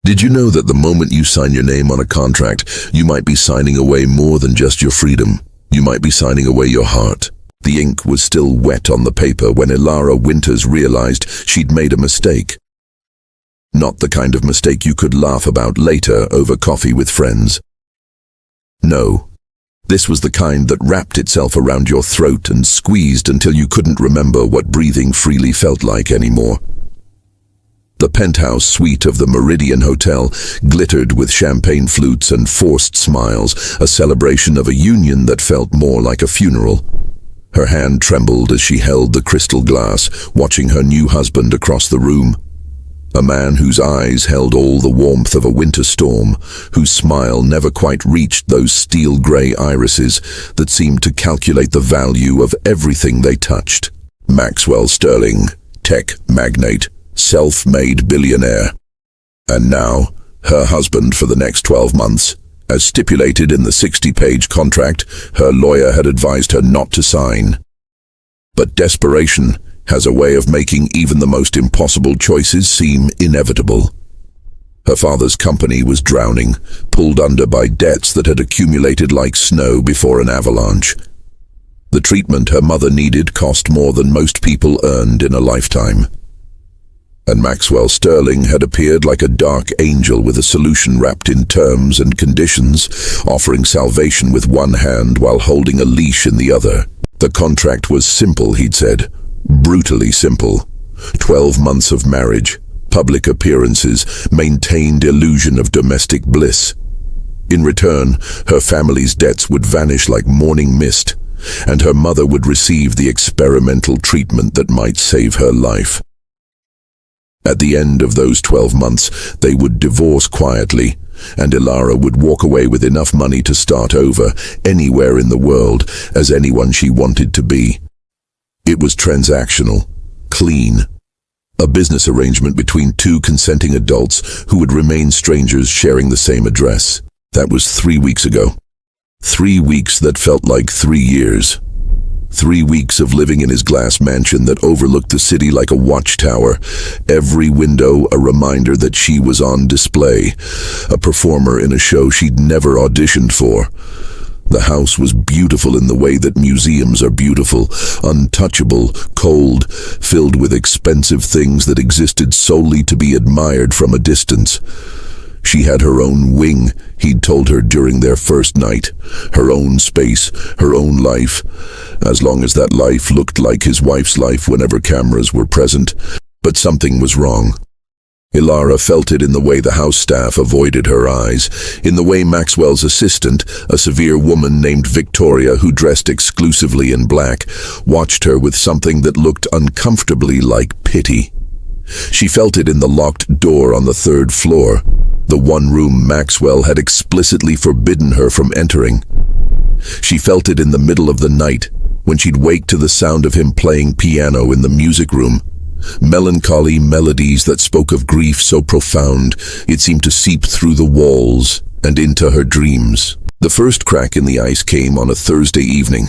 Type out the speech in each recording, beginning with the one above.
Did you know that the moment you sign your name on a contract, you might be signing away more than just your freedom? You might be signing away your heart. The ink was still wet on the paper when Elara Winters realized she'd made a mistake. Not the kind of mistake you could laugh about later over coffee with friends. No, this was the kind that wrapped itself around your throat and squeezed until you couldn't remember what breathing freely felt like anymore. The penthouse suite of the Meridian Hotel glittered with champagne flutes and forced smiles, a celebration of a union that felt more like a funeral. Her hand trembled as she held the crystal glass, watching her new husband across the room. A man whose eyes held all the warmth of a winter storm, whose smile never quite reached those steel-gray irises that seemed to calculate the value of everything they touched. Maxwell Sterling, tech magnate, self-made billionaire. And now, her husband for the next 12 months. As stipulated in the 60-page contract, her lawyer had advised her not to sign. But desperation has a way of making even the most impossible choices seem inevitable. Her father's company was drowning, pulled under by debts that had accumulated like snow before an avalanche. The treatment her mother needed cost more than most people earned in a lifetime. And Maxwell Sterling had appeared like a dark angel with a solution wrapped in terms and conditions, offering salvation with one hand while holding a leash in the other. The contract was simple, he'd said. Brutally simple. 12 months of marriage, public appearances, maintained illusion of domestic bliss. In return, her family's debts would vanish like morning mist, and her mother would receive the experimental treatment that might save her life. At the end of those 12 months, they would divorce quietly, and Elara would walk away with enough money to start over, anywhere in the world, as anyone she wanted to be. It was transactional, clean. A business arrangement between two consenting adults who would remain strangers sharing the same address. That was 3 weeks ago. 3 weeks that felt like 3 years. 3 weeks of living in his glass mansion that overlooked the city like a watchtower, every window a reminder that she was on display, a performer in a show she'd never auditioned for. The house was beautiful in the way that museums are beautiful, untouchable, cold, filled with expensive things that existed solely to be admired from a distance. She had her own wing, he'd told her during their first night, her own space, her own life, as long as that life looked like his wife's life whenever cameras were present. But something was wrong. Elara felt it in the way the house staff avoided her eyes, in the way Maxwell's assistant, a severe woman named Victoria who dressed exclusively in black, watched her with something that looked uncomfortably like pity. She felt it in the locked door on the 3rd floor, the one room Maxwell had explicitly forbidden her from entering. She felt it in the middle of the night, when she'd wake to the sound of him playing piano in the music room. Melancholy melodies that spoke of grief so profound it seemed to seep through the walls and into her dreams. The first crack in the ice came on a Thursday evening.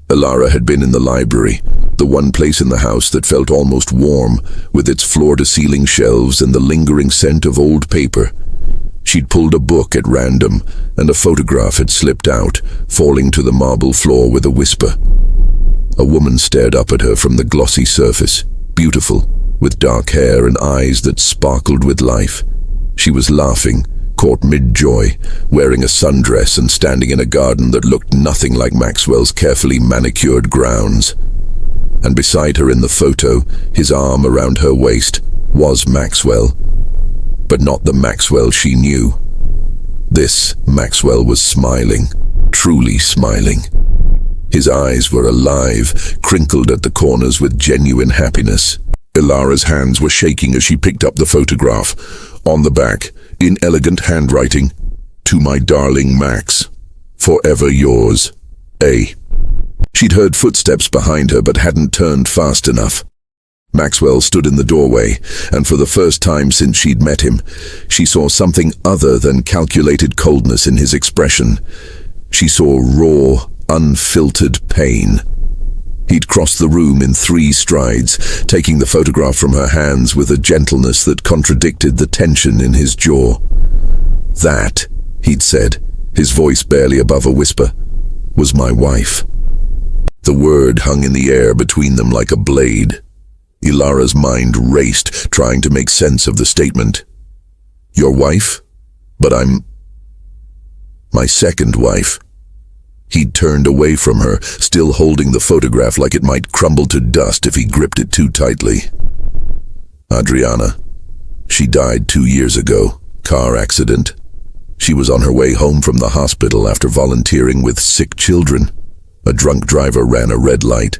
Elara had been in the library, the one place in the house that felt almost warm, with its floor-to-ceiling shelves and the lingering scent of old paper. She'd pulled a book at random, and a photograph had slipped out, falling to the marble floor with a whisper. A woman stared up at her from the glossy surface, beautiful, with dark hair and eyes that sparkled with life. She was laughing, caught mid-joy, wearing a sundress and standing in a garden that looked nothing like Maxwell's carefully manicured grounds. And beside her in the photo, his arm around her waist, was Maxwell. But not the Maxwell she knew. This Maxwell was smiling, truly smiling. His eyes were alive, crinkled at the corners with genuine happiness. Elara's hands were shaking as she picked up the photograph. On the back, in elegant handwriting, "To my darling Max, forever yours, A." She'd heard footsteps behind her but hadn't turned fast enough. Maxwell stood in the doorway, and for the first time since she'd met him, she saw something other than calculated coldness in his expression. She saw raw, unfiltered pain. He'd crossed the room in 3 strides, taking the photograph from her hands with a gentleness that contradicted the tension in his jaw. "That," he'd said, his voice barely above a whisper, "was my wife." The word hung in the air between them like a blade. Elara's mind raced, trying to make sense of the statement. "Your wife? But I'm my second wife." He'd turned away from her, still holding the photograph like it might crumble to dust if he gripped it too tightly. "Adriana. She died 2 years ago. Car accident. She was on her way home from the hospital after volunteering with sick children. A drunk driver ran a red light."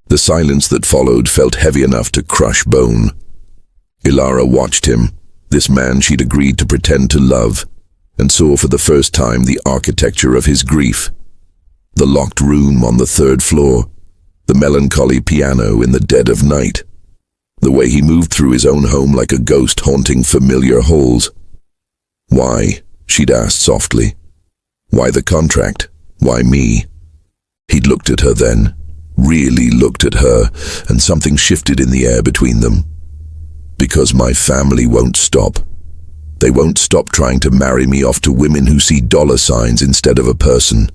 The silence that followed felt heavy enough to crush bone. Elara watched him, this man she'd agreed to pretend to love, and saw for the first time the architecture of his grief. The locked room on the 3rd floor, the melancholy piano in the dead of night, the way he moved through his own home like a ghost haunting familiar halls. "Why?" she'd asked softly. "Why the contract? Why me?" He'd looked at her then, really looked at her, and something shifted in the air between them. "Because my family won't stop. They won't stop trying to marry me off to women who see dollar signs instead of a person.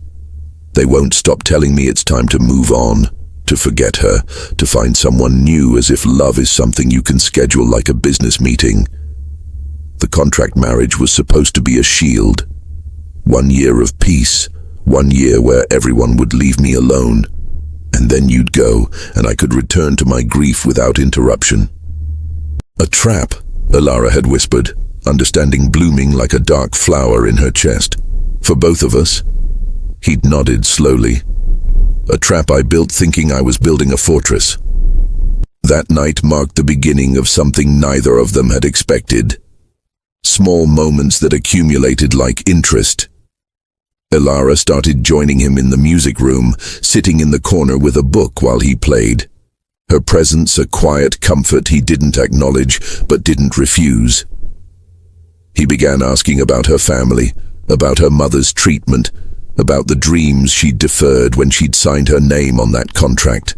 They won't stop telling me it's time to move on, to forget her, to find someone new, as if love is something you can schedule like a business meeting." The contract marriage was supposed to be a shield. 1 year of peace, 1 year where everyone would leave me alone. And then you'd go, and I could return to my grief without interruption. "A trap," Elara had whispered, understanding blooming like a dark flower in her chest. "For both of us?" He'd nodded slowly. "A trap I built thinking I was building a fortress." That night marked the beginning of something neither of them had expected. Small moments that accumulated like interest. Elara started joining him in the music room, sitting in the corner with a book while he played. Her presence a quiet comfort he didn't acknowledge but didn't refuse. He began asking about her family, about her mother's treatment, about the dreams she'd deferred when she'd signed her name on that contract.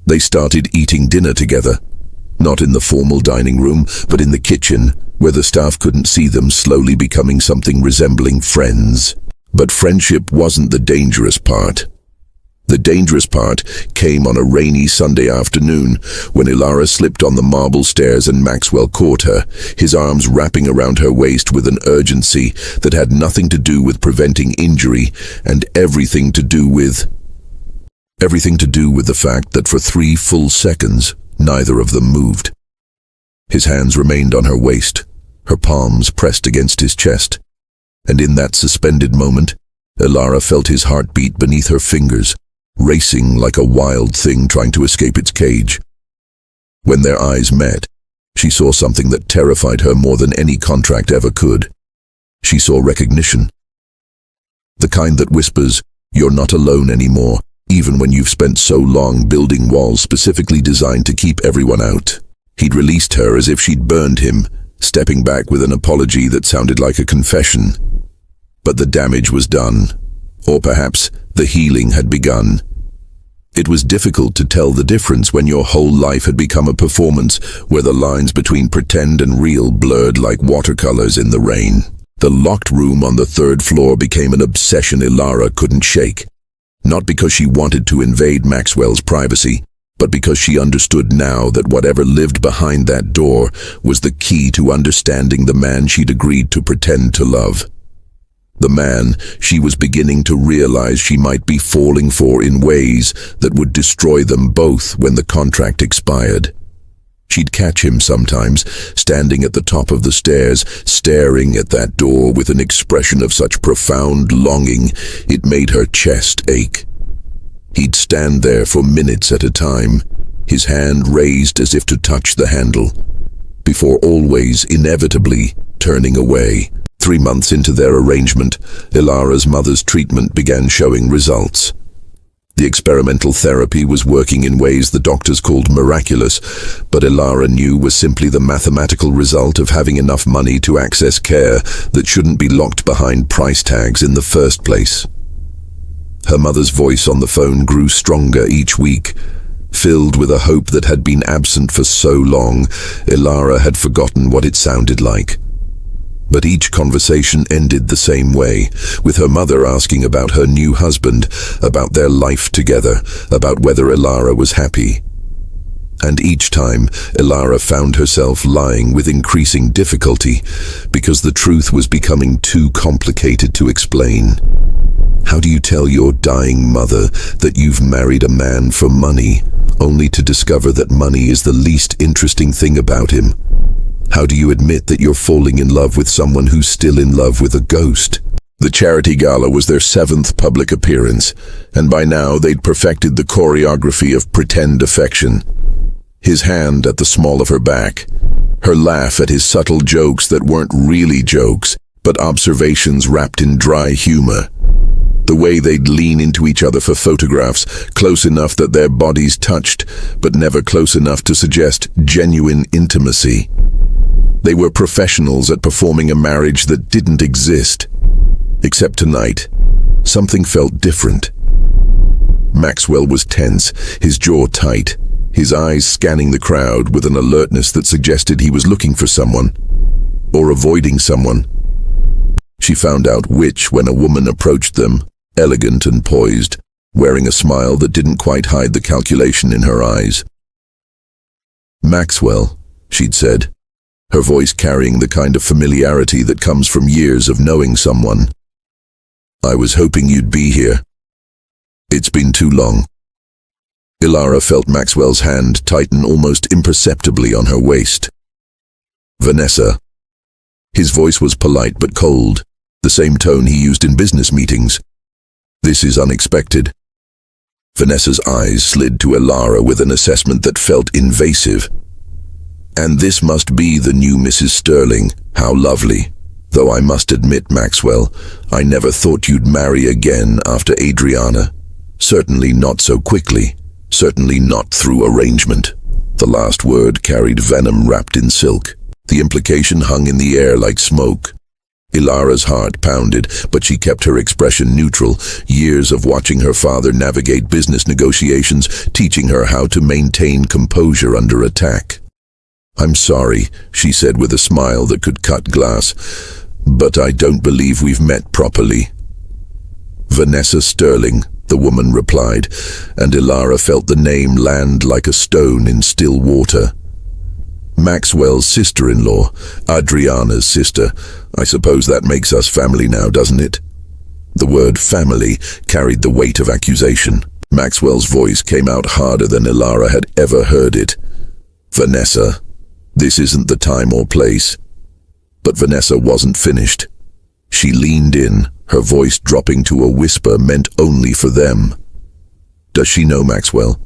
They started eating dinner together, not in the formal dining room, but in the kitchen, where the staff couldn't see them, slowly becoming something resembling friends. But friendship wasn't the dangerous part. The dangerous part came on a rainy Sunday afternoon when Elara slipped on the marble stairs and Maxwell caught her, his arms wrapping around her waist with an urgency that had nothing to do with preventing injury and everything to do with the fact that for 3 full seconds, neither of them moved. His hands remained on her waist, her palms pressed against his chest, and in that suspended moment, Elara felt his heartbeat beneath her fingers, racing like a wild thing trying to escape its cage. When their eyes met, she saw something that terrified her more than any contract ever could. She saw recognition. The kind that whispers, "You're not alone anymore," even when you've spent so long building walls specifically designed to keep everyone out. He'd released her as if she'd burned him, stepping back with an apology that sounded like a confession. But the damage was done. Or perhaps the healing had begun. It was difficult to tell the difference when your whole life had become a performance where the lines between pretend and real blurred like watercolors in the rain. The locked room on the 3rd floor became an obsession Elara couldn't shake. Not because she wanted to invade Maxwell's privacy, but because she understood now that whatever lived behind that door was the key to understanding the man she'd agreed to pretend to love. The man she was beginning to realize she might be falling for in ways that would destroy them both when the contract expired. She'd catch him sometimes, standing at the top of the stairs, staring at that door with an expression of such profound longing it made her chest ache. He'd stand there for minutes at a time, his hand raised as if to touch the handle, before always, inevitably, turning away. 3 months into their arrangement, Elara's mother's treatment began showing results. The experimental therapy was working in ways the doctors called miraculous, but Elara knew was simply the mathematical result of having enough money to access care that shouldn't be locked behind price tags in the first place. Her mother's voice on the phone grew stronger each week. Filled with a hope that had been absent for so long, Elara had forgotten what it sounded like. But each conversation ended the same way, with her mother asking about her new husband, about their life together, about whether Elara was happy. And each time, Elara found herself lying with increasing difficulty, because the truth was becoming too complicated to explain. How do you tell your dying mother that you've married a man for money, only to discover that money is the least interesting thing about him? How do you admit that you're falling in love with someone who's still in love with a ghost? The charity gala was their 7th public appearance, and by now they'd perfected the choreography of pretend affection. His hand at the small of her back, her laugh at his subtle jokes that weren't really jokes, but observations wrapped in dry humor. The way they'd lean into each other for photographs, close enough that their bodies touched, but never close enough to suggest genuine intimacy. They were professionals at performing a marriage that didn't exist. Except tonight, something felt different. Maxwell was tense, his jaw tight, his eyes scanning the crowd with an alertness that suggested he was looking for someone, or avoiding someone. She found out which when a woman approached them, elegant and poised, wearing a smile that didn't quite hide the calculation in her eyes. "Maxwell," she'd said, her voice carrying the kind of familiarity that comes from years of knowing someone. "I was hoping you'd be here. It's been too long." Elara felt Maxwell's hand tighten almost imperceptibly on her waist. "Vanessa." His voice was polite but cold, the same tone he used in business meetings. "This is unexpected." Vanessa's eyes slid to Elara with an assessment that felt invasive. "And this must be the new Mrs. Sterling. How lovely. Though I must admit, Maxwell, I never thought you'd marry again after Adriana. Certainly not so quickly. Certainly not through arrangement." The last word carried venom wrapped in silk. The implication hung in the air like smoke. Elara's heart pounded, but she kept her expression neutral. Years of watching her father navigate business negotiations, teaching her how to maintain composure under attack. "I'm sorry," she said with a smile that could cut glass, "but I don't believe we've met properly." "Vanessa Sterling," the woman replied, and Elara felt the name land like a stone in still water. "Maxwell's sister-in-law, Adriana's sister. I suppose that makes us family now, doesn't it?" The word family carried the weight of accusation. Maxwell's voice came out harder than Elara had ever heard it. "Vanessa, this isn't the time or place." But Vanessa wasn't finished. She leaned in, her voice dropping to a whisper meant only for them. "Does she know, Maxwell?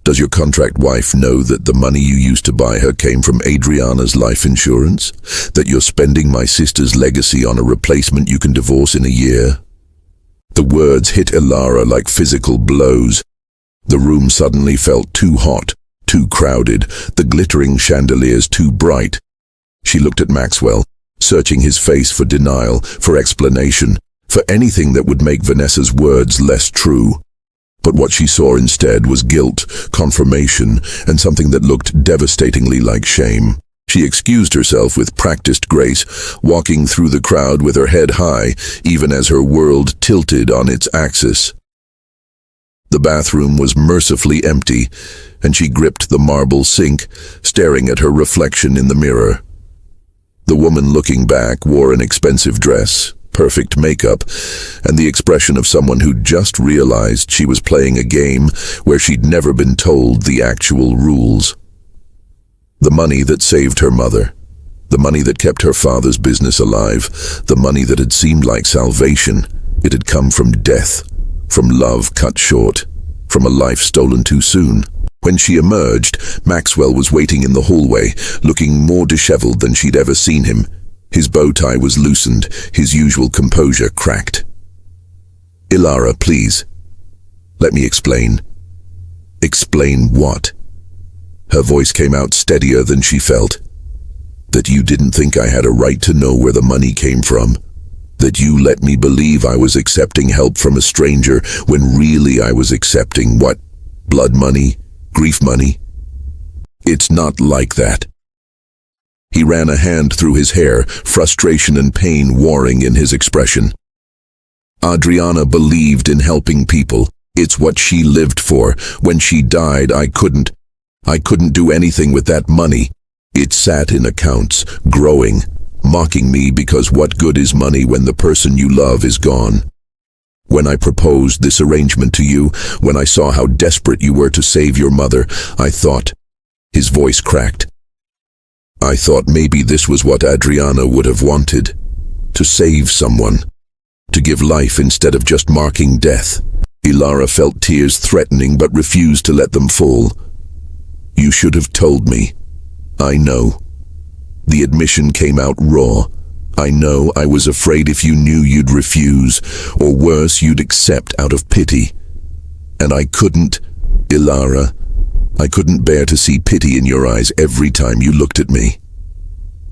Does your contract wife know that the money you used to buy her came from Adriana's life insurance? That you're spending my sister's legacy on a replacement you can divorce in a year?" The words hit Elara like physical blows. The room suddenly felt too hot, too crowded, the glittering chandeliers too bright. She looked at Maxwell, searching his face for denial, for explanation, for anything that would make Vanessa's words less true. But what she saw instead was guilt, confirmation, and something that looked devastatingly like shame. She excused herself with practiced grace, walking through the crowd with her head high, even as her world tilted on its axis. The bathroom was mercifully empty, and she gripped the marble sink, staring at her reflection in the mirror. The woman looking back wore an expensive dress, perfect makeup, and the expression of someone who'd just realized she was playing a game where she'd never been told the actual rules. The money that saved her mother, the money that kept her father's business alive, the money that had seemed like salvation, it had come from death, from love cut short, from a life stolen too soon. When she emerged, Maxwell was waiting in the hallway, looking more disheveled than she'd ever seen him. His bow tie was loosened, his usual composure cracked. "Elara, please. Let me explain." "Explain what?" Her voice came out steadier than she felt. "That you didn't think I had a right to know where the money came from. That you let me believe I was accepting help from a stranger when really I was accepting what? Blood money? Grief money? It's not like that. He ran a hand through his hair, frustration and pain warring in his expression. Adriana believed in helping people. It's what she lived for. When she died, I couldn't do anything with that money. It sat in accounts, growing, mocking me because what good is money when the person you love is gone? When I proposed this arrangement to you, when I saw how desperate you were to save your mother, I thought, his voice cracked. I thought maybe this was what Adriana would have wanted. To save someone. To give life instead of just marking death. Elara felt tears threatening but refused to let them fall. You should have told me. I know. The admission came out raw. I know I was afraid if you knew you'd refuse, or worse, you'd accept out of pity. And I couldn't, Elara. I couldn't bear to see pity in your eyes every time you looked at me.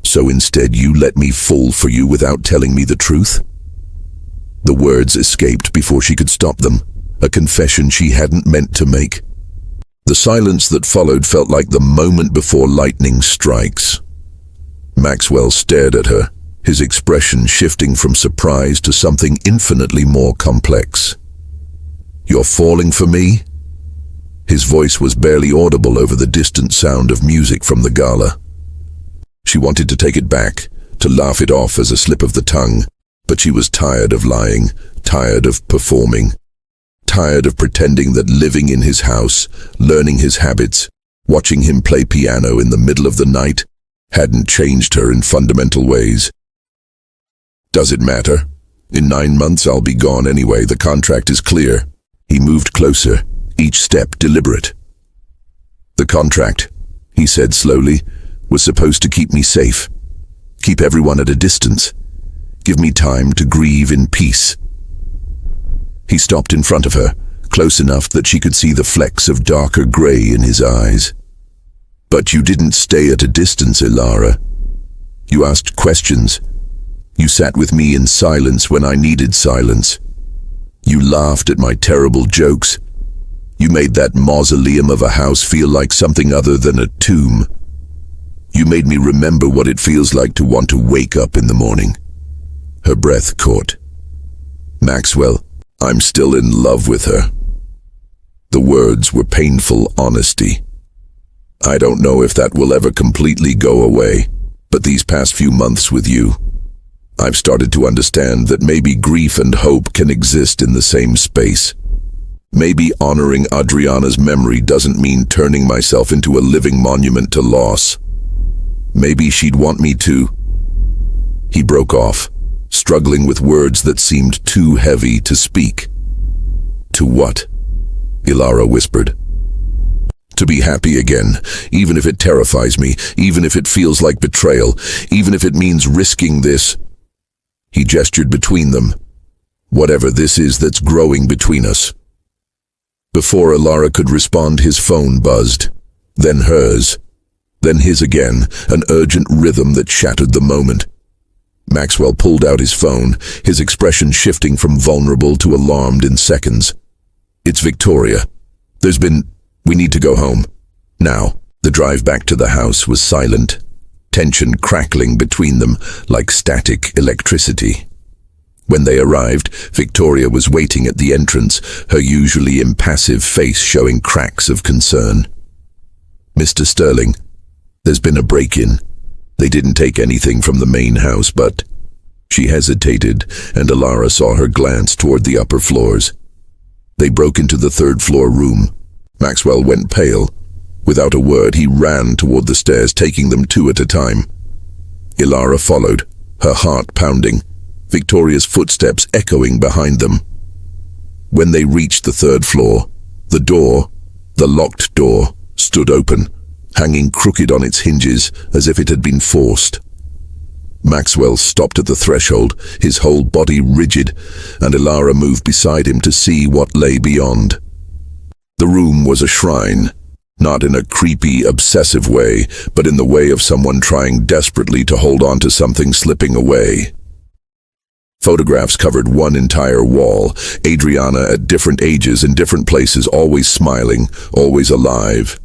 So instead you let me fall for you without telling me the truth? The words escaped before she could stop them, a confession she hadn't meant to make. The silence that followed felt like the moment before lightning strikes. Maxwell stared at her, his expression shifting from surprise to something infinitely more complex. You're falling for me? His voice was barely audible over the distant sound of music from the gala. She wanted to take it back, to laugh it off as a slip of the tongue, but she was tired of lying, tired of performing, tired of pretending that living in his house, learning his habits, watching him play piano in the middle of the night, hadn't changed her in fundamental ways. Does it matter? In 9 months I'll be gone anyway, the contract is clear. He moved closer, each step deliberate. The contract, he said slowly, was supposed to keep me safe, keep everyone at a distance, give me time to grieve in peace. He stopped in front of her, close enough that she could see the flecks of darker gray in his eyes. But you didn't stay at a distance, Elara. You asked questions. You sat with me in silence when I needed silence. You laughed at my terrible jokes. You made that mausoleum of a house feel like something other than a tomb. You made me remember what it feels like to want to wake up in the morning. Her breath caught. Maxwell, I'm still in love with her. The words were painful honesty. I don't know if that will ever completely go away, but these past few months with you, I've started to understand that maybe grief and hope can exist in the same space. Maybe honoring Adriana's memory doesn't mean turning myself into a living monument to loss. Maybe she'd want me to... He broke off, struggling with words that seemed too heavy to speak. To what? Elara whispered. To be happy again, even if it terrifies me, even if it feels like betrayal, even if it means risking this. He gestured between them. Whatever this is that's growing between us. Before Elara could respond, his phone buzzed. Then hers. Then his again, an urgent rhythm that shattered the moment. Maxwell pulled out his phone, his expression shifting from vulnerable to alarmed in seconds. It's Victoria. We need to go home. Now. The drive back to the house was silent, tension crackling between them like static electricity. When they arrived, Victoria was waiting at the entrance, her usually impassive face showing cracks of concern. Mr. Sterling, there's been a break-in. They didn't take anything from the main house, but... She hesitated, and Elara saw her glance toward the upper floors. They broke into the third-floor room. Maxwell went pale. Without a word, he ran toward the stairs, taking them 2 at a time. Elara followed, her heart pounding, Victoria's footsteps echoing behind them. When they reached the 3rd floor, the locked door, stood open, hanging crooked on its hinges as if it had been forced. Maxwell stopped at the threshold, his whole body rigid, and Elara moved beside him to see what lay beyond. The room was a shrine, not in a creepy, obsessive way, but in the way of someone trying desperately to hold on to something slipping away. Photographs covered one entire wall. Adriana at different ages in different places, always smiling, always alive.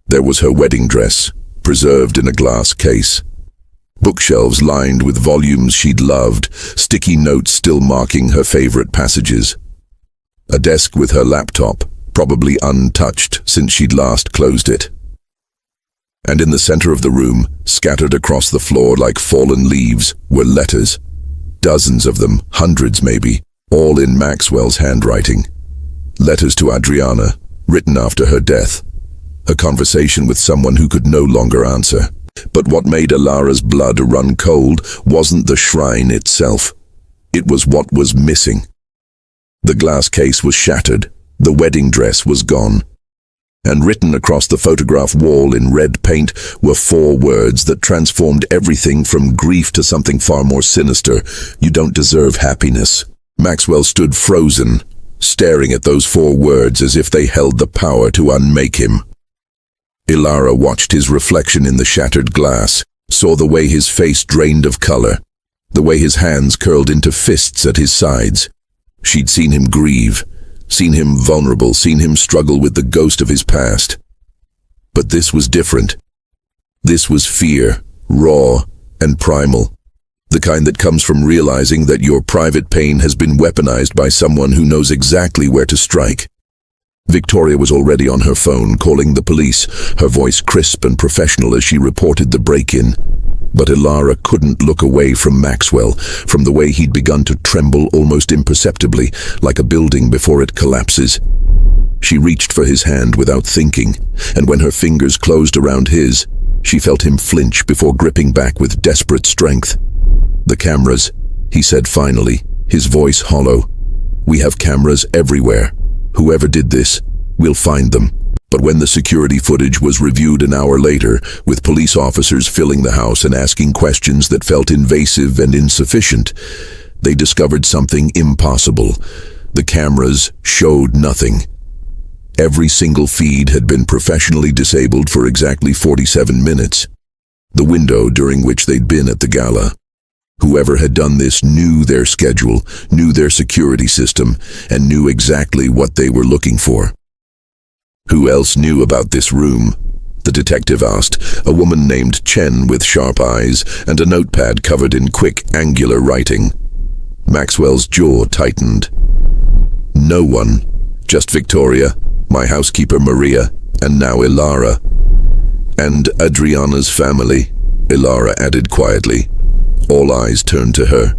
There was her wedding dress, preserved in a glass case. Bookshelves lined with volumes she'd loved, sticky notes still marking her favorite passages. A desk with her laptop, probably untouched since she'd last closed it. And in the center of the room, scattered across the floor like fallen leaves, were letters. Dozens of them, hundreds maybe, all in Maxwell's handwriting. Letters to Adriana, written after her death. A conversation with someone who could no longer answer. But what made Elara's blood run cold wasn't the shrine itself. It was what was missing. The glass case was shattered. The wedding dress was gone. And written across the photograph wall in red paint were 4 words that transformed everything from grief to something far more sinister. You don't deserve happiness. Maxwell stood frozen, staring at those 4 words as if they held the power to unmake him. Elara watched his reflection in the shattered glass, saw the way his face drained of color, the way his hands curled into fists at his sides. She'd seen him grieve, seen him vulnerable, seen him struggle with the ghost of his past. But this was different. This was fear, raw and primal, the kind that comes from realizing that your private pain has been weaponized by someone who knows exactly where to strike. Victoria was already on her phone, calling the police, her voice crisp and professional as she reported the break-in. But Elara couldn't look away from Maxwell, from the way he'd begun to tremble almost imperceptibly, like a building before it collapses. She reached for his hand without thinking, and when her fingers closed around his, she felt him flinch before gripping back with desperate strength. "The cameras," he said finally, his voice hollow. "We have cameras everywhere. Whoever did this, we'll find them." But when the security footage was reviewed an hour later, with police officers filling the house and asking questions that felt invasive and insufficient, they discovered something impossible. The cameras showed nothing. Every single feed had been professionally disabled for exactly 47 minutes, the window during which they'd been at the gala. Whoever had done this knew their schedule, knew their security system, and knew exactly what they were looking for. "Who else knew about this room?" the detective asked, a woman named Chen with sharp eyes and a notepad covered in quick, angular writing. Maxwell's jaw tightened. "No one. Just Victoria, my housekeeper Maria, and now Elara." "And Adriana's family," Elara added quietly. All eyes turned to her.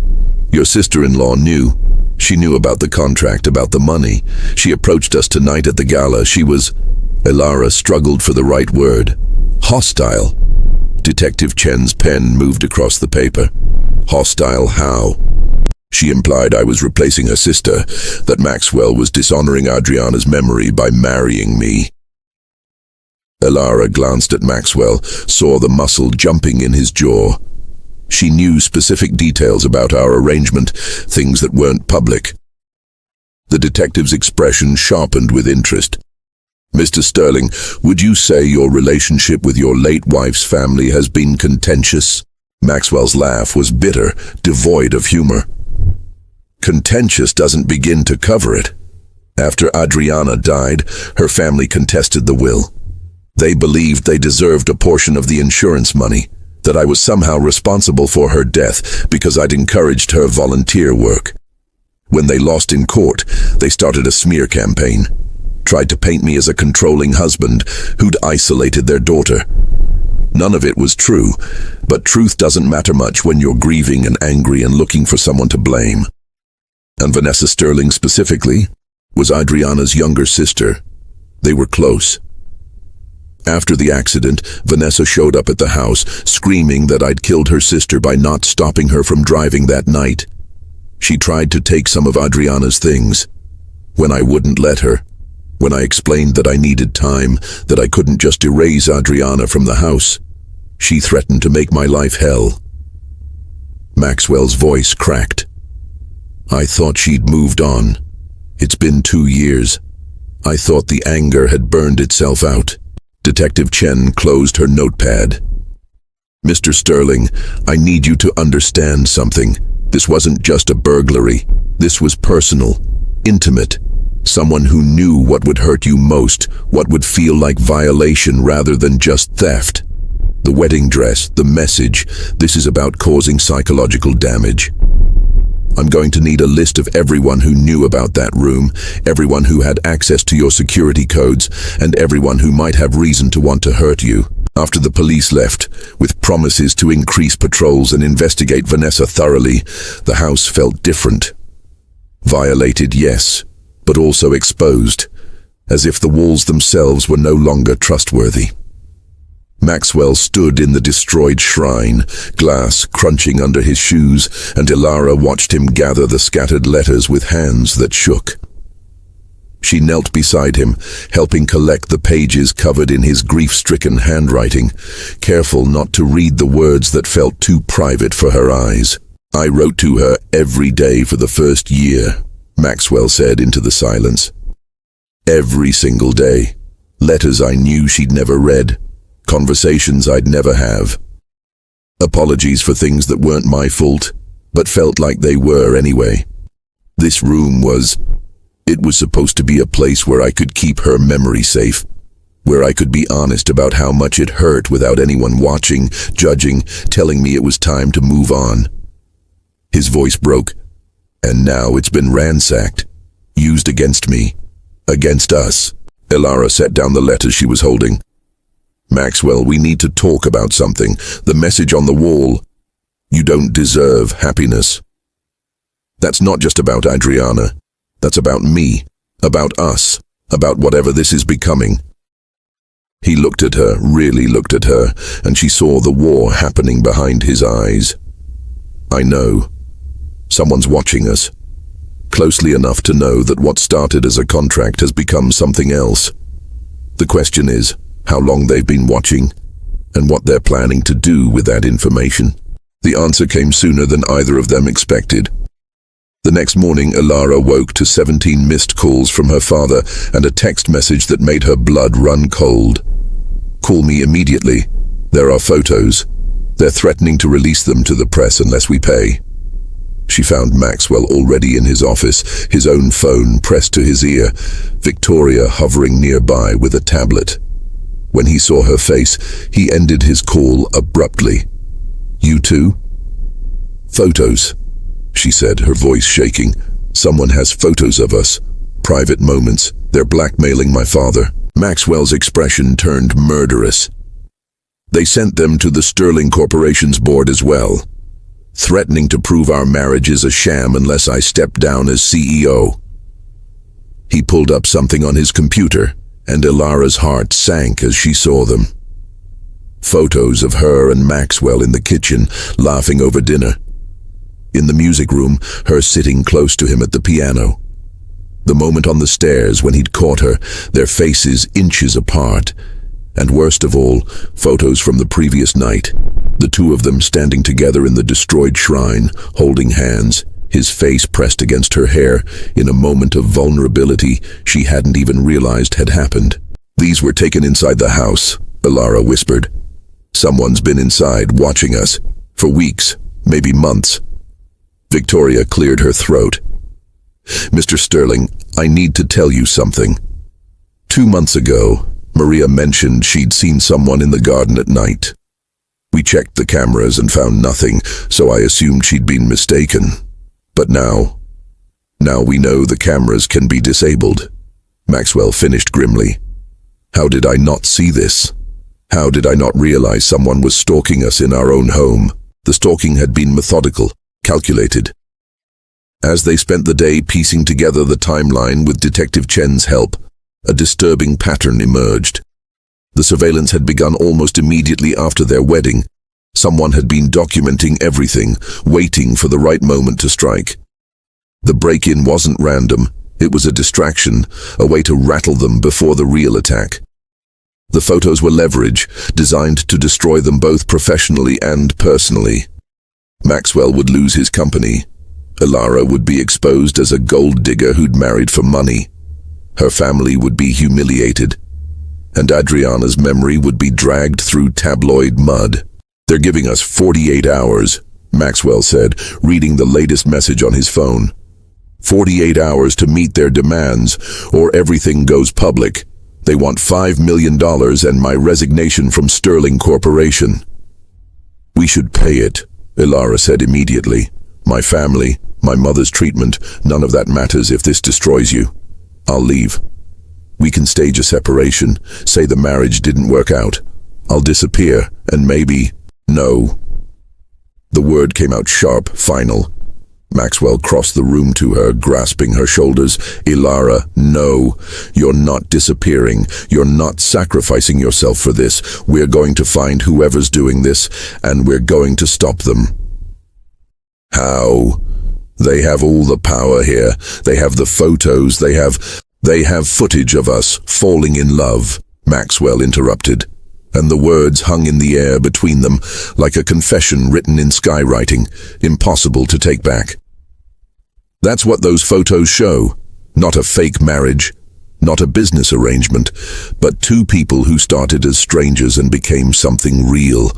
"Your sister-in-law knew. She knew about the contract, about the money. She approached us tonight at the gala. She was..." Elara struggled for the right word. "Hostile." Detective Chen's pen moved across the paper. "Hostile how?" "She implied I was replacing her sister, that Maxwell was dishonoring Adriana's memory by marrying me." Elara glanced at Maxwell, saw the muscle jumping in his jaw. She knew specific details about our arrangement, things that weren't public. The detective's expression sharpened with interest. "Mr. Sterling, would you say your relationship with your late wife's family has been contentious?" Maxwell's laugh was bitter, devoid of humor. "Contentious doesn't begin to cover it. After Adriana died, her family contested the will. They believed they deserved a portion of the insurance money, that I was somehow responsible for her death because I'd encouraged her volunteer work. When they lost in court, they started a smear campaign, tried to paint me as a controlling husband who'd isolated their daughter. None of it was true, but truth doesn't matter much when you're grieving and angry and looking for someone to blame. And Vanessa Sterling specifically was Adriana's younger sister. They were close. After the accident, Vanessa showed up at the house, screaming that I'd killed her sister by not stopping her from driving that night. She tried to take some of Adriana's things. When I wouldn't let her, when I explained that I needed time, that I couldn't just erase Adriana from the house, she threatened to make my life hell. Maxwell's voice cracked. "I thought she'd moved on. It's been 2 years. I thought the anger had burned itself out." Detective Chen closed her notepad. "Mr. Sterling, I need you to understand something. This wasn't just a burglary. This was personal, intimate. Someone who knew what would hurt you most, what would feel like violation rather than just theft. The wedding dress, the message, this is about causing psychological damage. I'm going to need a list of everyone who knew about that room, everyone who had access to your security codes, and everyone who might have reason to want to hurt you. After the police left, with promises to increase patrols and investigate Vanessa thoroughly, the house felt different. Violated, yes, but also exposed, as if the walls themselves were no longer trustworthy. Maxwell stood in the destroyed shrine, glass crunching under his shoes, and Elara watched him gather the scattered letters with hands that shook. She knelt beside him, helping collect the pages covered in his grief-stricken handwriting, careful not to read the words that felt too private for her eyes. "I wrote to her every day for the first year," Maxwell said into the silence. "Every single day. Letters I knew she'd never read. Conversations I'd never have. Apologies for things that weren't my fault, but felt like they were anyway. This room it was supposed to be a place where I could keep her memory safe, where I could be honest about how much it hurt without anyone watching, judging, telling me it was time to move on." His voice broke. "And now it's been ransacked, used against me, against us." Elara set down the letters she was holding. "Maxwell, we need to talk about something. The message on the wall. You don't deserve happiness. That's not just about Adriana. That's about me, about us, about whatever this is becoming." He looked at her, really looked at her, and she saw the war happening behind his eyes. "I know. Someone's watching us. Closely enough to know that what started as a contract has become something else. The question is, how long they've been watching, and what they're planning to do with that information." The answer came sooner than either of them expected. The next morning, Elara woke to 17 missed calls from her father and a text message that made her blood run cold. "Call me immediately. There are photos. They're threatening to release them to the press unless we pay." She found Maxwell already in his office, his own phone pressed to his ear, Victoria hovering nearby with a tablet. When he saw her face, he ended his call abruptly. "You too?" "Photos," she said, her voice shaking. "Someone has photos of us. Private moments. They're blackmailing my father." Maxwell's expression turned murderous. "They sent them to the Sterling Corporation's board as well, threatening to prove our marriage is a sham unless I step down as CEO." He pulled up something on his computer, and Elara's heart sank as she saw them. Photos of her and Maxwell in the kitchen, laughing over dinner. In the music room, her sitting close to him at the piano. The moment on the stairs when he'd caught her, their faces inches apart. And worst of all, photos from the previous night. The two of them standing together in the destroyed shrine, holding hands, his face pressed against her hair, in a moment of vulnerability she hadn't even realized had happened. "These were taken inside the house," Elara whispered. "Someone's been inside, watching us, for weeks, maybe months." Victoria cleared her throat. "Mr. Sterling, I need to tell you something. 2 months ago, Maria mentioned she'd seen someone in the garden at night. We checked the cameras and found nothing, so I assumed she'd been mistaken. But now we know the cameras can be disabled." Maxwell finished grimly. "How did I not see this? How did I not realize someone was stalking us in our own home?" The stalking had been methodical, calculated. As they spent the day piecing together the timeline with Detective Chen's help, a disturbing pattern emerged. The surveillance had begun almost immediately after their wedding. Someone had been documenting everything, waiting for the right moment to strike. The break-in wasn't random. It was a distraction, a way to rattle them before the real attack. The photos were leverage, designed to destroy them both professionally and personally. Maxwell would lose his company. Elara would be exposed as a gold digger who'd married for money. Her family would be humiliated, and Adriana's memory would be dragged through tabloid mud. "They're giving us 48 hours, Maxwell said, reading the latest message on his phone. 48 hours to meet their demands, or everything goes public. They want $5 million and my resignation from Sterling Corporation. We should pay it, Elara said immediately. My family, my mother's treatment, none of that matters if this destroys you. I'll leave. We can stage a separation, say the marriage didn't work out. I'll disappear, and maybe... No. The word came out sharp, final. Maxwell crossed the room to her, grasping her shoulders. Elara, no. You're not disappearing. You're not sacrificing yourself for this. We're going to find whoever's doing this, and we're going to stop them. How? They have all the power here. They have the photos. They have footage of us falling in love, Maxwell interrupted, and the words hung in the air between them like a confession written in skywriting, impossible to take back. That's what those photos show. Not a fake marriage, not a business arrangement, but two people who started as strangers and became something real,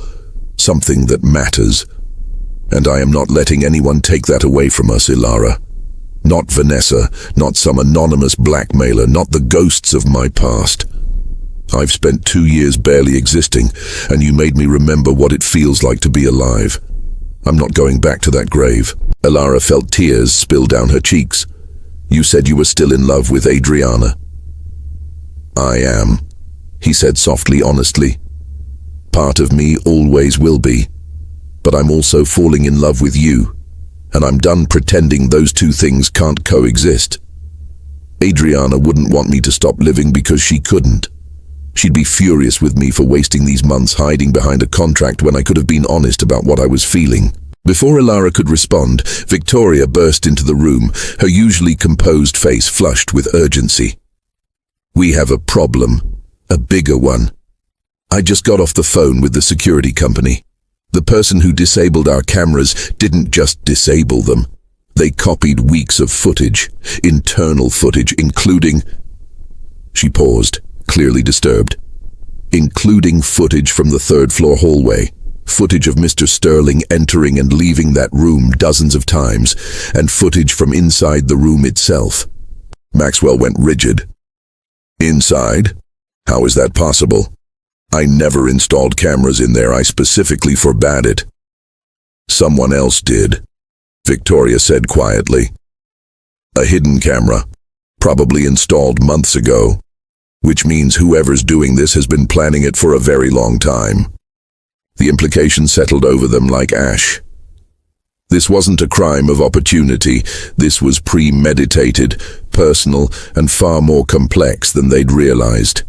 something that matters. And I am not letting anyone take that away from us, Elara. Not Vanessa, not some anonymous blackmailer, not the ghosts of my past. I've spent 2 years barely existing, and you made me remember what it feels like to be alive. I'm not going back to that grave. Elara felt tears spill down her cheeks. You said you were still in love with Adriana. I am, he said softly, honestly. Part of me always will be. But I'm also falling in love with you, and I'm done pretending those two things can't coexist. Adriana wouldn't want me to stop living because she couldn't. She'd be furious with me for wasting these months hiding behind a contract when I could have been honest about what I was feeling. Before Elara could respond, Victoria burst into the room, her usually composed face flushed with urgency. We have a problem, a bigger one. I just got off the phone with the security company. The person who disabled our cameras didn't just disable them. They copied weeks of footage, internal footage, including... She paused, clearly disturbed. Including footage from the 3rd floor hallway, footage of Mr. Sterling entering and leaving that room dozens of times, and footage from inside the room itself. Maxwell went rigid. Inside? How is that possible? I never installed cameras in there. I specifically forbade it. Someone else did, Victoria said quietly. A hidden camera, probably installed months ago, which means whoever's doing this has been planning it for a very long time. The implications settled over them like ash. This wasn't a crime of opportunity. This was premeditated, personal, and far more complex than they'd realized.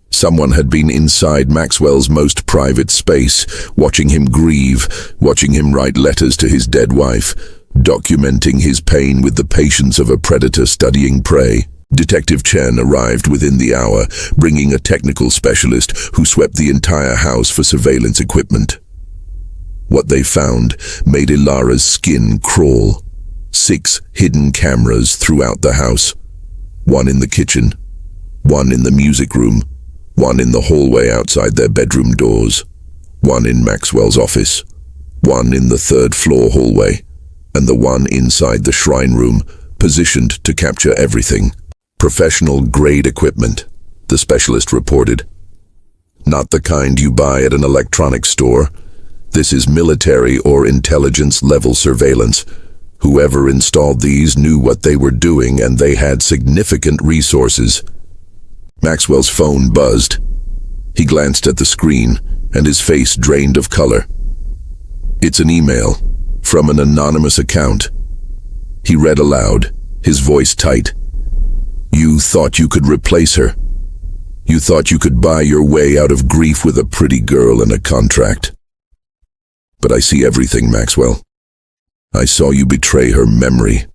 Someone had been inside Maxwell's most private space, watching him grieve, watching him write letters to his dead wife, documenting his pain with the patience of a predator studying prey. Detective Chen arrived within the hour, bringing a technical specialist who swept the entire house for surveillance equipment. What they found made Elara's skin crawl. 6 hidden cameras throughout the house. 1 in the kitchen, 1 in the music room, 1 in the hallway outside their bedroom doors, 1 in Maxwell's office, 1 in the 3rd floor hallway, and the 1 inside the shrine room, positioned to capture everything. Professional-grade equipment, the specialist reported. Not the kind you buy at an electronics store. This is military or intelligence-level surveillance. Whoever installed these knew what they were doing, and they had significant resources. Maxwell's phone buzzed. He glanced at the screen, and his face drained of color. It's an email, from an anonymous account. He read aloud, his voice tight. You thought you could replace her. You thought you could buy your way out of grief with a pretty girl and a contract. But I see everything, Maxwell. I saw you betray her memory.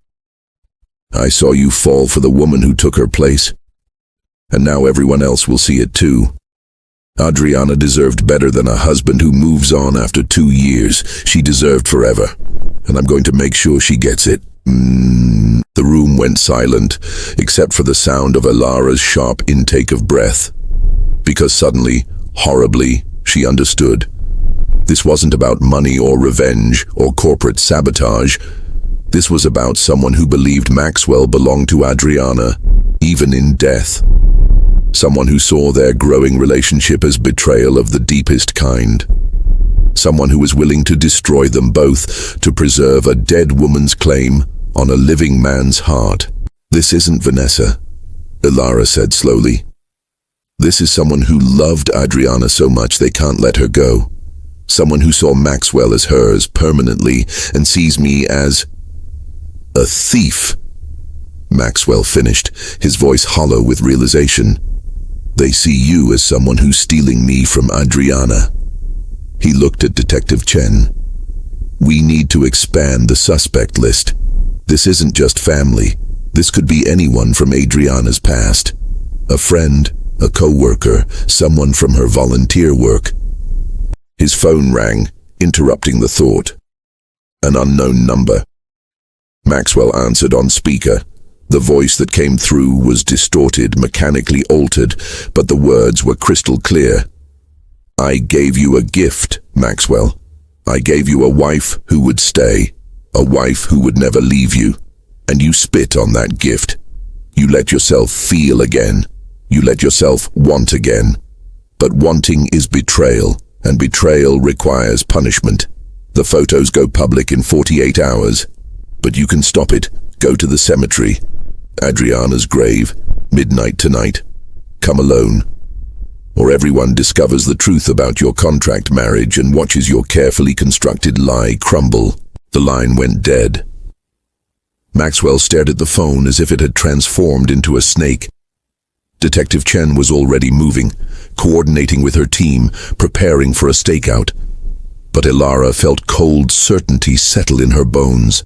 I saw you fall for the woman who took her place. And now everyone else will see it too. Adriana deserved better than a husband who moves on after 2 years. She deserved forever. And I'm going to make sure she gets it. The room went silent, except for the sound of Elara's sharp intake of breath. Because suddenly, horribly, she understood. This wasn't about money or revenge or corporate sabotage. This was about someone who believed Maxwell belonged to Adriana, even in death. Someone who saw their growing relationship as betrayal of the deepest kind. Someone who was willing to destroy them both to preserve a dead woman's claim on a living man's heart. "This isn't Vanessa," Elara said slowly. "This is someone who loved Adriana so much they can't let her go. Someone who saw Maxwell as hers permanently and sees me as a thief." Maxwell finished, his voice hollow with realization. "They see you as someone who's stealing me from Adriana." He looked at Detective Chen. "We need to expand the suspect list. This isn't just family. This could be anyone from Adriana's past. A friend, a co-worker, someone from her volunteer work." His phone rang, interrupting the thought. An unknown number. Maxwell answered on speaker. The voice that came through was distorted, mechanically altered, but the words were crystal clear. "I gave you a gift, Maxwell. I gave you a wife who would stay, a wife who would never leave you, and you spit on that gift. You let yourself feel again. You let yourself want again. But wanting is betrayal, and betrayal requires punishment. The photos go public in 48 hours, but you can stop it. Go to the cemetery. Adriana's grave, midnight tonight. Come alone. Or everyone discovers the truth about your contract marriage and watches your carefully constructed lie crumble." The line went dead. Maxwell stared at the phone as if it had transformed into a snake. Detective Chen was already moving, coordinating with her team, preparing for a stakeout. But Elara felt cold certainty settle in her bones.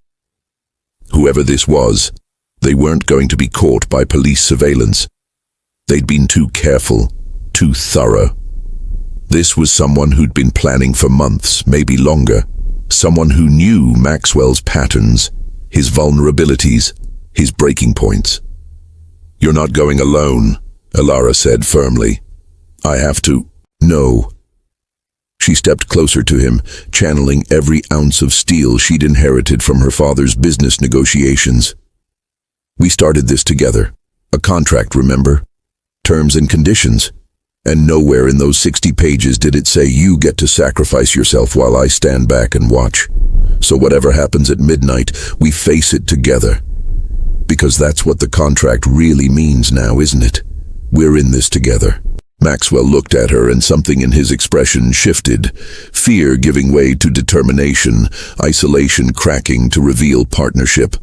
Whoever this was, they weren't going to be caught by police surveillance. They'd been too careful, too thorough. This was someone who'd been planning for months, maybe longer. Someone who knew Maxwell's patterns, his vulnerabilities, his breaking points. "You're not going alone," Elara said firmly. "I have to." "No." She stepped closer to him, channeling every ounce of steel she'd inherited from her father's business negotiations. "We started this together. A contract, remember? Terms and conditions. And nowhere in those 60 pages did it say you get to sacrifice yourself while I stand back and watch. So whatever happens at midnight, we face it together. Because that's what the contract really means now, isn't it? We're in this together." Maxwell looked at her and something in his expression shifted, fear giving way to determination, isolation cracking to reveal partnership.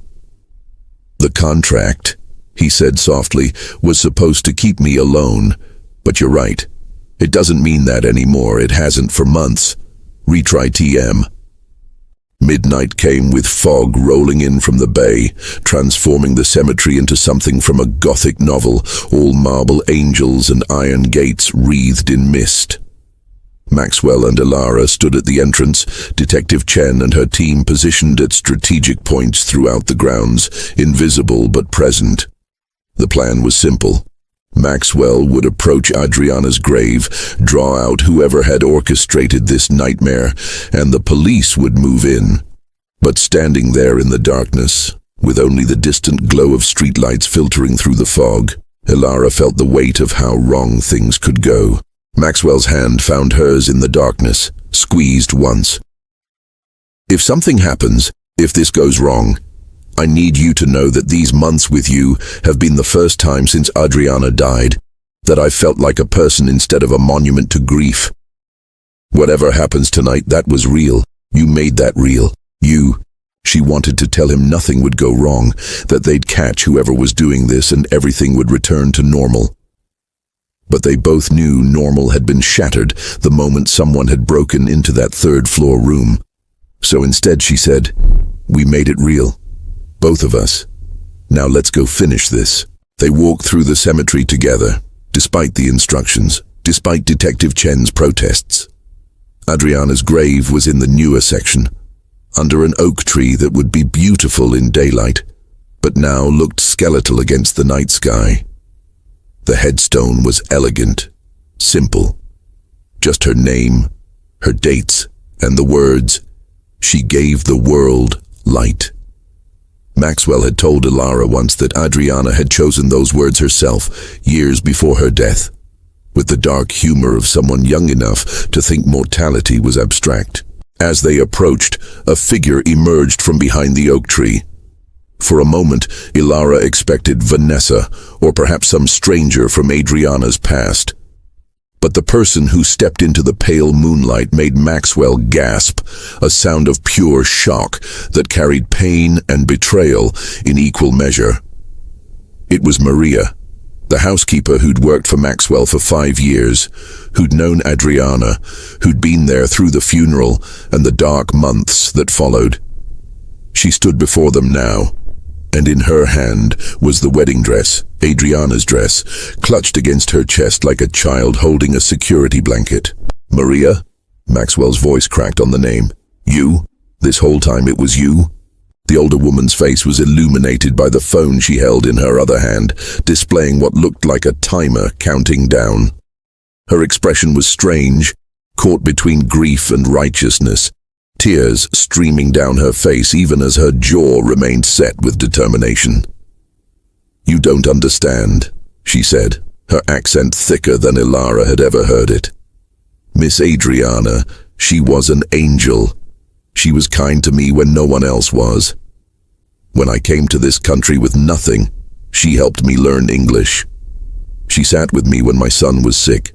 "The contract," he said softly, "was supposed to keep me alone. But you're right. It doesn't mean that anymore. It hasn't for months. Retry TM." Midnight came with fog rolling in from the bay, transforming the cemetery into something from a Gothic novel, all marble angels and iron gates wreathed in mist. Maxwell and Elara stood at the entrance, Detective Chen and her team positioned at strategic points throughout the grounds, invisible but present. The plan was simple. Maxwell would approach Adriana's grave, draw out whoever had orchestrated this nightmare, and the police would move in. But standing there in the darkness, with only the distant glow of streetlights filtering through the fog, Elara felt the weight of how wrong things could go. Maxwell's hand found hers in the darkness, squeezed once. "If something happens, if this goes wrong, I need you to know that these months with you have been the first time since Adriana died that I felt like a person instead of a monument to grief. Whatever happens tonight, that was real. You made that real. You." She wanted to tell him nothing would go wrong, that they'd catch whoever was doing this and everything would return to normal. But they both knew normal had been shattered the moment someone had broken into that third-floor room. So instead she said, "We made it real. Both of us. Now let's go finish this." They walked through the cemetery together, despite the instructions, despite Detective Chen's protests. Adriana's grave was in the newer section, under an oak tree that would be beautiful in daylight, but now looked skeletal against the night sky. The headstone was elegant, simple. Just her name, her dates, And the words, "She gave the world light." Maxwell had told Elara once that Adriana had chosen those words herself, years before her death, with the dark humor of someone young enough to think mortality was abstract. As they approached, a figure emerged from behind the oak tree. For a moment, Elara expected Vanessa, or perhaps some stranger from Adriana's past. But the person who stepped into the pale moonlight made Maxwell gasp, a sound of pure shock that carried pain and betrayal in equal measure. It was Maria, the housekeeper who'd worked for Maxwell for 5 years, who'd known Adriana, who'd been there through the funeral and the dark months that followed. She stood before them now, and in her hand was the wedding dress, Adriana's dress, clutched against her chest like a child holding a security blanket. "Maria?" Maxwell's voice cracked on the name. "You? This whole time it was you?" The older woman's face was illuminated by the phone she held in her other hand, displaying what looked like a timer counting down. Her expression was strange, caught between grief and righteousness, tears streaming down her face even as her jaw remained set with determination. "You don't understand," she said, her accent thicker than Elara had ever heard it. "Miss Adriana, she was an angel. She was kind to me when no one else was. When I came to this country with nothing, she helped me learn English. She sat with me when my son was sick.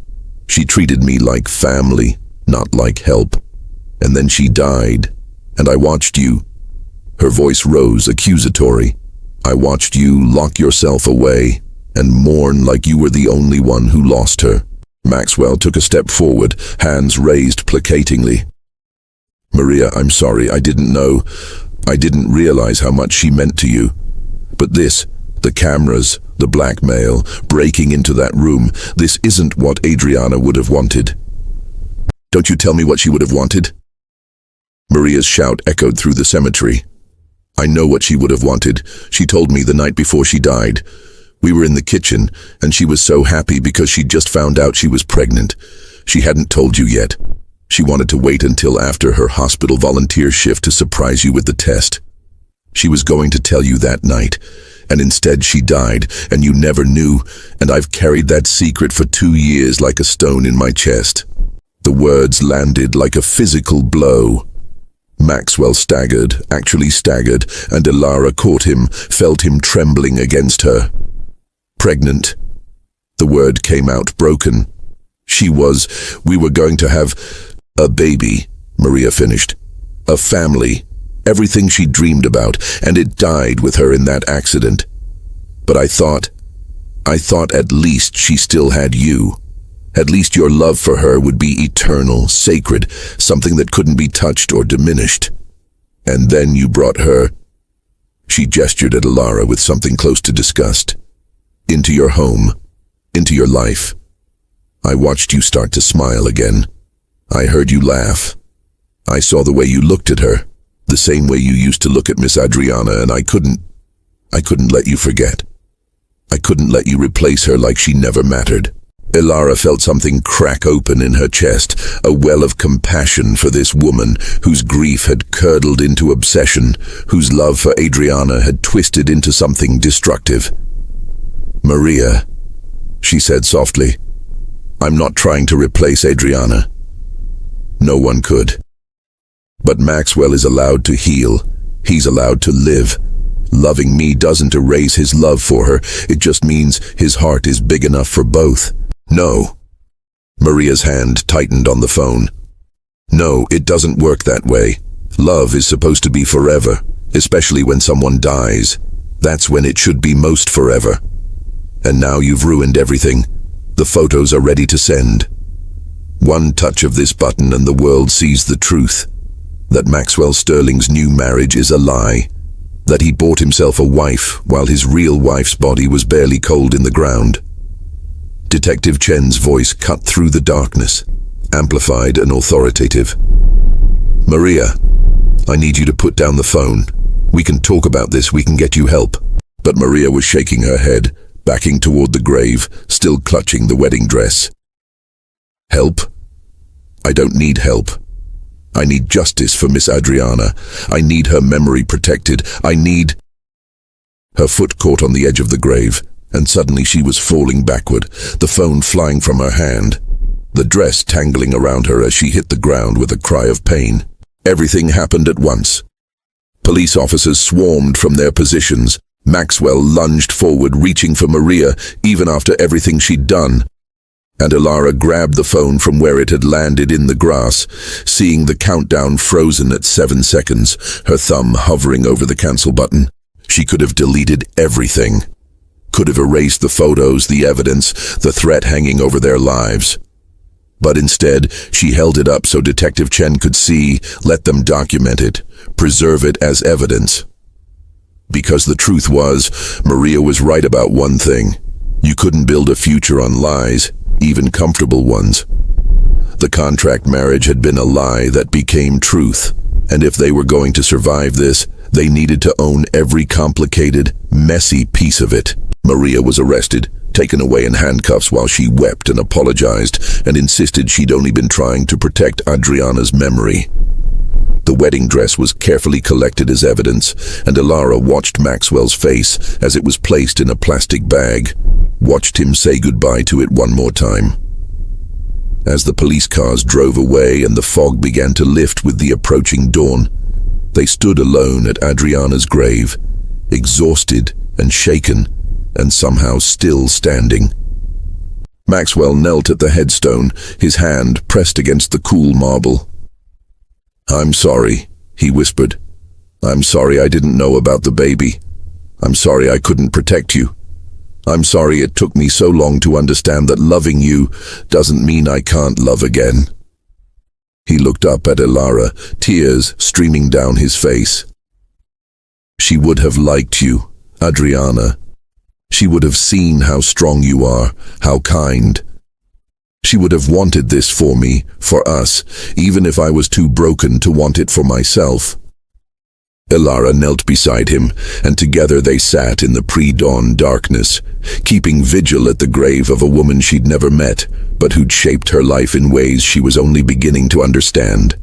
She treated me like family, not like help. And then she died, and I watched you." Her voice rose, accusatory. "I watched you lock yourself away and mourn like you were the only one who lost her." Maxwell took a step forward, hands raised placatingly. "Maria, I'm sorry, I didn't know. I didn't realize how much she meant to you. But this, the cameras, the blackmail, breaking into that room, this isn't what Adriana would have wanted." "Don't you tell me what she would have wanted?" Maria's shout echoed through the cemetery. "I know what she would have wanted. She told me the night before she died. We were in the kitchen, and she was so happy because she'd just found out she was pregnant. She hadn't told you yet. She wanted to wait until after her hospital volunteer shift to surprise you with the test. She was going to tell you that night, and instead she died, and you never knew, and I've carried that secret for 2 years like a stone in my chest." The words landed like a physical blow. Maxwell staggered, actually staggered, and Elara caught him, felt him trembling against her. "Pregnant." The word came out broken. We were going to have a baby," Maria finished. "A family. Everything she dreamed about, and it died with her in that accident. But I thought at least she still had you. At least your love for her would be eternal, sacred, something that couldn't be touched or diminished. And then you brought her," she gestured at Elara with something close to disgust, "into your home, into your life. I watched you start to smile again. I heard you laugh. I saw the way you looked at her, the same way you used to look at Miss Adriana, and I couldn't let you forget. I couldn't let you replace her like she never mattered." Elara felt something crack open in her chest, a well of compassion for this woman whose grief had curdled into obsession, whose love for Adriana had twisted into something destructive. "Maria," she said softly, "I'm not trying to replace Adriana. No one could. But Maxwell is allowed to heal. He's allowed to live. Loving me doesn't erase his love for her. It just means his heart is big enough for both." "No." Maria's hand tightened on the phone. "No, it doesn't work that way. Love is supposed to be forever, especially when someone dies. That's when it should be most forever. And now you've ruined everything. The photos are ready to send. One touch of this button and the world sees the truth. That Maxwell Sterling's new marriage is a lie. That he bought himself a wife while his real wife's body was barely cold in the ground." Detective Chen's voice cut through the darkness, amplified and authoritative. "Maria, I need you to put down the phone. We can talk about this, we can get you help." But Maria was shaking her head, backing toward the grave, still clutching the wedding dress. "Help? I don't need help. I need justice for Miss Adriana. I need her memory protected. I need... Her foot caught on the edge of the grave, and suddenly she was falling backward, the phone flying from her hand, the dress tangling around her as she hit the ground with a cry of pain. Everything happened at once. Police officers swarmed from their positions. Maxwell lunged forward, reaching for Maria, even after everything she'd done. And Elara grabbed the phone from where it had landed in the grass, seeing the countdown frozen at 7 seconds, her thumb hovering over the cancel button. She could have deleted everything. Could have erased the photos, the evidence, the threat hanging over their lives. But instead, she held it up so Detective Chen could see, let them document it, preserve it as evidence. Because the truth was, Maria was right about one thing. You couldn't build a future on lies, even comfortable ones. The contract marriage had been a lie that became truth, and if they were going to survive this, they needed to own every complicated, messy piece of it. Maria was arrested, taken away in handcuffs while she wept and apologized and insisted she'd only been trying to protect Adriana's memory. The wedding dress was carefully collected as evidence, and Elara watched Maxwell's face as it was placed in a plastic bag, watched him say goodbye to it one more time. As the police cars drove away and the fog began to lift with the approaching dawn, they stood alone at Adriana's grave, exhausted and shaken, and somehow still standing. Maxwell knelt at the headstone, his hand pressed against the cool marble. "I'm sorry," he whispered. "I'm sorry I didn't know about the baby. I'm sorry I couldn't protect you. I'm sorry it took me so long to understand that loving you doesn't mean I can't love again." He looked up at Elara, tears streaming down his face. "She would have liked you, Adriana. She would have seen how strong you are, how kind. She would have wanted this for me, for us, even if I was too broken to want it for myself." Elara knelt beside him, and together they sat in the pre-dawn darkness, keeping vigil at the grave of a woman she'd never met, but who'd shaped her life in ways she was only beginning to understand.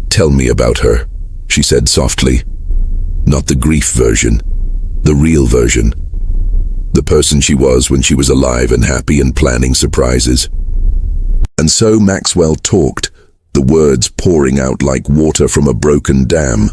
"Tell me about her," she said softly. "Not the grief version, the real version. The person she was when she was alive and happy and planning surprises." And so Maxwell talked, the words pouring out like water from a broken dam.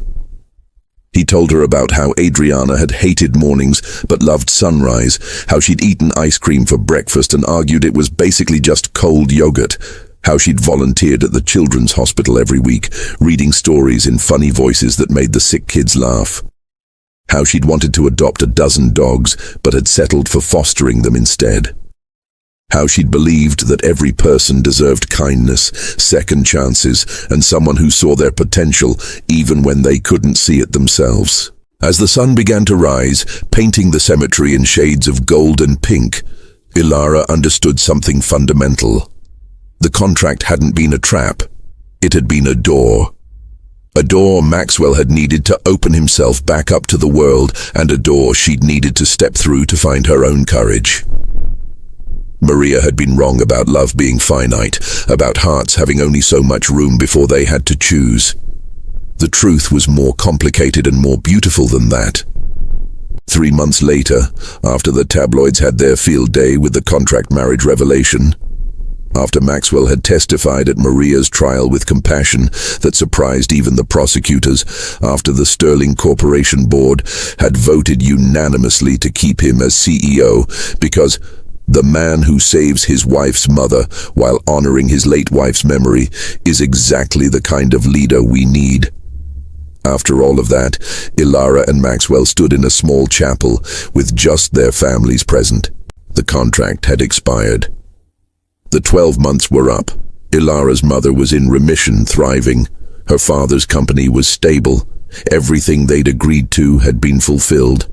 He told her about how Adriana had hated mornings but loved sunrise, how she'd eaten ice cream for breakfast and argued it was basically just cold yogurt, how she'd volunteered at the children's hospital every week, reading stories in funny voices that made the sick kids laugh, how she'd wanted to adopt a dozen dogs but had settled for fostering them instead, how she'd believed that every person deserved kindness, second chances, and someone who saw their potential even when they couldn't see it themselves. As the sun began to rise, painting the cemetery in shades of gold and pink, Elara understood something fundamental. The contract hadn't been a trap. It had been a door. A door Maxwell had needed to open himself back up to the world, and a door she'd needed to step through to find her own courage. Maria had been wrong about love being finite, about hearts having only so much room before they had to choose. The truth was more complicated and more beautiful than that. 3 months later, after the tabloids had their field day with the contract marriage revelation, after Maxwell had testified at Maria's trial with compassion that surprised even the prosecutors, after the Sterling Corporation board had voted unanimously to keep him as CEO because the man who saves his wife's mother while honoring his late wife's memory is exactly the kind of leader we need. After all of that, Elara and Maxwell stood in a small chapel with just their families present. The contract had expired. The 12 months were up. Elara's mother was in remission, thriving. Her father's company was stable. Everything they'd agreed to had been fulfilled.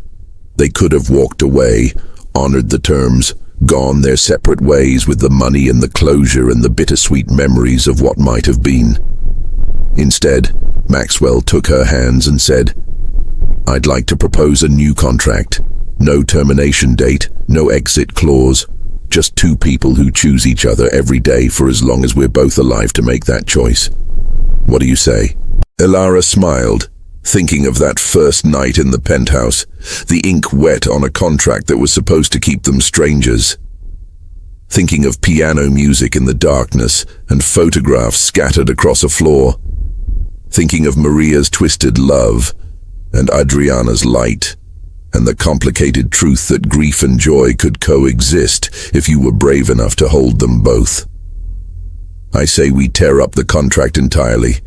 They could have walked away, honored the terms, gone their separate ways with the money and the closure and the bittersweet memories of what might have been. Instead, Maxwell took her hands and said, "I'd like to propose a new contract. No termination date, no exit clause. Just two people who choose each other every day for as long as we're both alive to make that choice." What do you say?" Elara smiled, thinking of that first night in the penthouse, the ink wet on a contract that was supposed to keep them strangers. Thinking of piano music in the darkness and photographs scattered across a floor. Thinking of Maria's twisted love and Adriana's light, and the complicated truth that grief and joy could coexist if you were brave enough to hold them both. I say we tear up the contract entirely,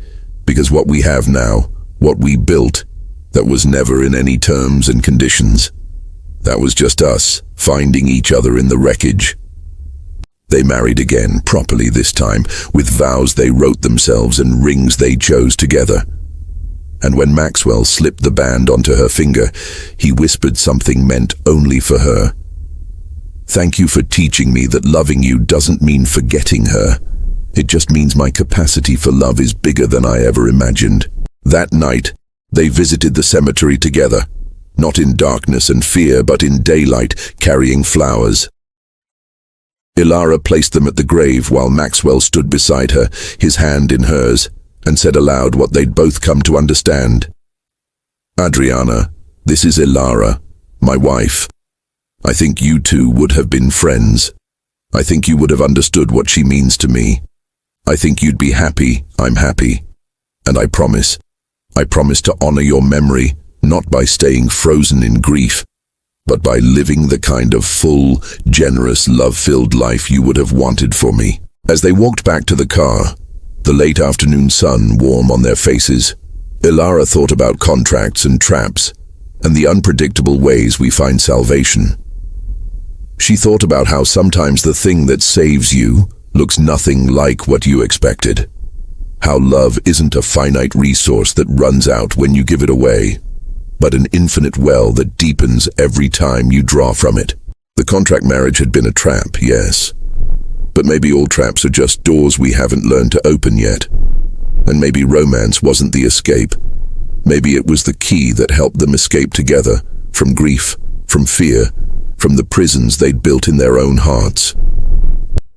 because what we have now, what we built, that was never in any terms and conditions. That was just us, finding each other in the wreckage. They married again, properly this time, with vows they wrote themselves and rings they chose together. And when Maxwell slipped the band onto her finger, he whispered something meant only for her. "Thank you for teaching me that loving you doesn't mean forgetting her. It just means my capacity for love is bigger than I ever imagined." That night, they visited the cemetery together, not in darkness and fear, but in daylight, carrying flowers. Elara placed them at the grave while Maxwell stood beside her, his hand in hers, and said aloud what they'd both come to understand. "Adriana, this is Elara, my wife. I think you two would have been friends. I think you would have understood what she means to me. I think you'd be happy, I'm happy. And I promise to honor your memory, not by staying frozen in grief, but by living the kind of full, generous, love-filled life you would have wanted for me." As they walked back to the car, the late afternoon sun warm on their faces, Elara thought about contracts and traps, and the unpredictable ways we find salvation. She thought about how sometimes the thing that saves you looks nothing like what you expected. How love isn't a finite resource that runs out when you give it away, but an infinite well that deepens every time you draw from it. The contract marriage had been a trap, yes. But maybe all traps are just doors we haven't learned to open yet. And maybe romance wasn't the escape. Maybe it was the key that helped them escape together, from grief, from fear, from the prisons they'd built in their own hearts.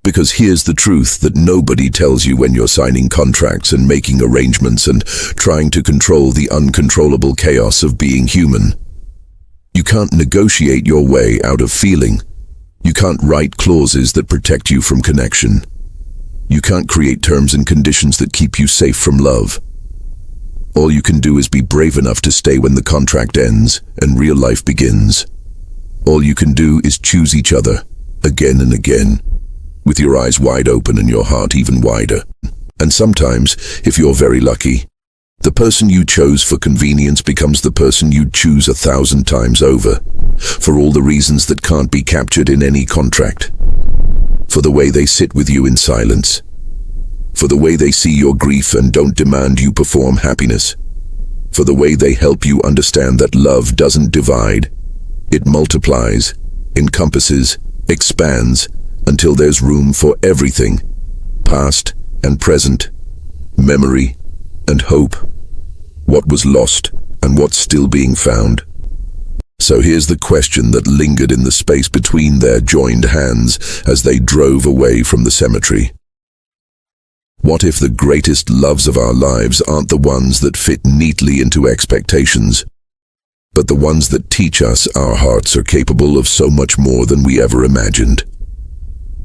Because here's the truth that nobody tells you when you're signing contracts and making arrangements and trying to control the uncontrollable chaos of being human. You can't negotiate your way out of feeling. You can't write clauses that protect you from connection. You can't create terms and conditions that keep you safe from love. All you can do is be brave enough to stay when the contract ends and real life begins. All you can do is choose each other, again and again, with your eyes wide open and your heart even wider. And sometimes, if you're very lucky, the person you chose for convenience becomes the person you'd choose 1,000 times over, for all the reasons that can't be captured in any contract. For the way they sit with you in silence. For the way they see your grief and don't demand you perform happiness. For the way they help you understand that love doesn't divide. It multiplies, encompasses, expands, until there's room for everything, past and present, memory and hope, what was lost and what's still being found. So here's the question that lingered in the space between their joined hands as they drove away from the cemetery. What if the greatest loves of our lives aren't the ones that fit neatly into expectations, but the ones that teach us our hearts are capable of so much more than we ever imagined?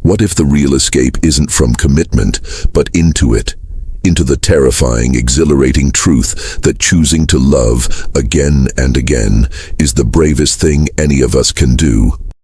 What if the real escape isn't from commitment, but into it, into the terrifying, exhilarating truth that choosing to love again and again is the bravest thing any of us can do?